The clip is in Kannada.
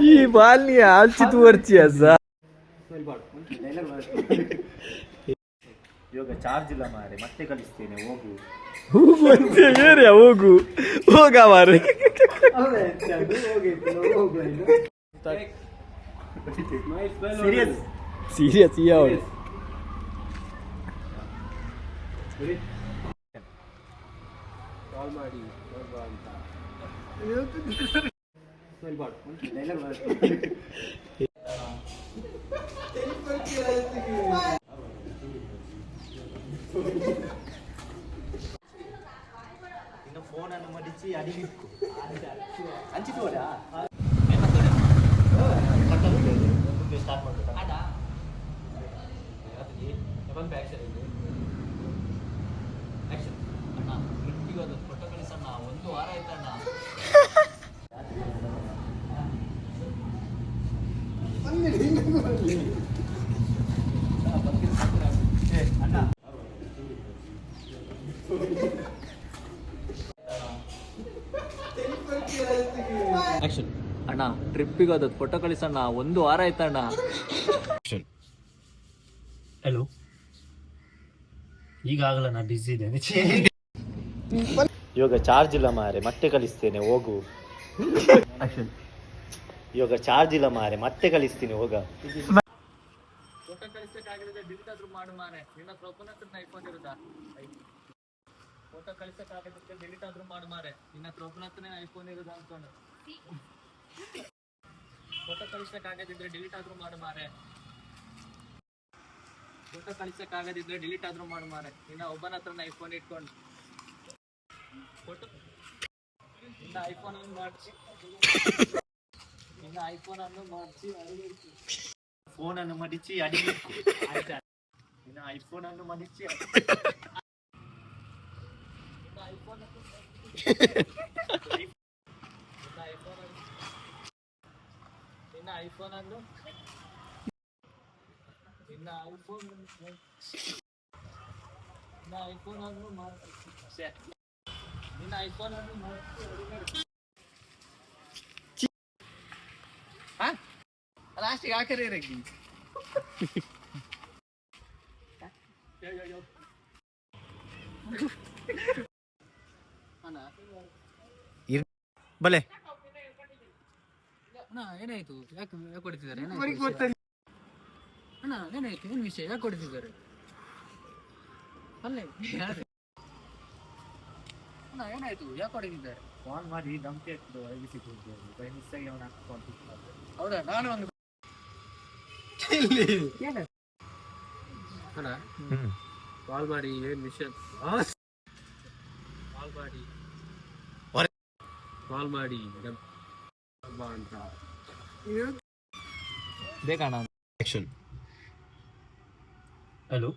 ಈ ಬಾಲ್ನಿ ಆಲ್ಚಿತ್ ವರ್ಚಿ ಅಸ ಇವಾಗ ಚಾರ್ಜ್ ಇಲ್ಲ ಮಾರೆ, ಮತ್ತೆ ಕಳಿಸ್ತೇನೆ ಹೋಗು. ಹೋಗು ಅಂತ ಏರಿಯಾ ಹೋಗು ಹೋಗ ಮಾರೆ. ಸೀರಿಯಸ್ ಸೀರಿಯಸ್ ಯಾವಳು ಕಾಲ್ ಮಾಡಿ ಅಂತ ಇನ್ನು ಫೋನನ್ನು ಮಡಿಚಿ ಅಡಿಗಿಕ್ಕು ಹಂಚಿತು ಸ್ಟಾರ್ಟ್ ಮಾಡ್ಬೇಕು. ಅಣ್ಣ ಟ್ರಿಪ್ಪಿಗೆ ಹೋದ ಫೋಟೋ ಕಳಿಸಣ್ಣ, 1 ವಾರ ಆಯ್ತಣ್ಣ. ಅಣ್ಣ ಟ್ರಿಪ್ಪಿಗೆ ಹೋದ ಫೋಟೋ ಕಳಿಸಣ್ಣ, 1 ವಾರ ಆಯ್ತಣ್ಣ. ಹಲೋ, ಈಗಾಗಲ್ಲ ನಾ ಬಿಸಿ ಇದ್ದೇನೆ. ಇವಾಗ ಚಾರ್ಜ್ ಇಲ್ಲ ಮಾರೆ, ಮತ್ತೆ ಕಳಿಸ್ತೇನೆ ಹೋಗು. ಇವಾಗ ಚಾರ್ಜ್ ಇಲ್ಲ ಮಾರೆ, ಮತ್ತೆ ಕಳಿಸ್ತೀನಿ ಹೋಗ. ಫೋಟೋ ಕಳಿಸಕ್ಕಾಗಲಿಲ್ಲ, ಡಿಲೀಟ್ ಆದ್ರೂ ಮಾಡು ಮಾರೆ. ನಿನ್ನ ಹತ್ರ ಒಬ್ಬನ ಹತ್ರ ಐಫೋನ್ ಇರುತ್ತಾ? ಫೋಟೋ ಕಳಿಸಕ್ಕಾಗಲಿಲ್ಲ, ಡಿಲೀಟ್ ಆದ್ರೂ ಮಾಡು ಮಾರೆ. ನಿನ್ನ ಹತ್ರ ಒಬ್ಬನ ಹತ್ರನೇ ಐಫೋನ್ ಇರೋದು ಅನ್ಕೊಂಡು. ಫೋಟೋ ಕಳಿಸಕ್ಕಾಗದಿದ್ರೆ ಡಿಲೀಟ್ ಆದ್ರೂ ಮಾಡು ಮಾರೆ. ಫೋಟೋ ಕಳಿಸಕ್ಕಾಗದಿದ್ರೆ ಡಿಲೀಟ್ ಆದ್ರೂ ಮಾಡು ಮಾರೆ. ನಿನ್ನ ಒಬ್ಬನ ಹತ್ರನ ಐಫೋನ್ ಇಟ್ಕೊಂಡು ಫೋಟೋ ನಿನ್ನ ಐಫೋನ್ ಅನ್ನು ಮಾಡಿಸಿ ಫೋನನ್ನು ಮಡಿಚಿ ಅಡಿಗಿಕ್ಕು. ನಿನ್ನ ಐಫೋನ್ ಅನ್ನು ಮಡಿಚಿ ಲಾಸ್ಟಿಗೆ ಹಾಕರೇ ಬಲೆ ಅಣ್ಣ ಏನಾಯ್ತು? ಯಾಕೆ ಕೊಡ್ತಿದ್ದಾರೆ? ಅಣ್ಣ ಏನಾಯ್ತು? ಏನು ವಿಷಯ? ಯಾಕೆ ಕೊಡ್ತಿದ್ದಾರೆ? ಅಲ್ಲೇ ಅಣ್ಣ ಏನಾಯ್ತು? ಯಾಕೆ ಹೊಡಿತಿದ್ದಾರೆ? ಫೋನ್ ಮಾಡಿ ಧಮಕಿ ಹಾಕಿದ್ದು ಒಳಗೆ ಸಿಕ್ಕಿದ್ದೇವೆ. ಬೈ ಮಿಸ್ಸಾಗಿ ಅವನ ಫೋನ್ ಪಿಕ್ ಮಾಡಿದೆ. ಹೌದಾ? ನಾನು ಒಂದು ಅಣ್ಣ ಕಾಲ್ ಮಾಡಿ ಏನು ವಿಷಯ? ಕಾಲ್ ಮಾಡಿ ಅಂತ ಬೇಕಣ್ಣ. ಹಲೋ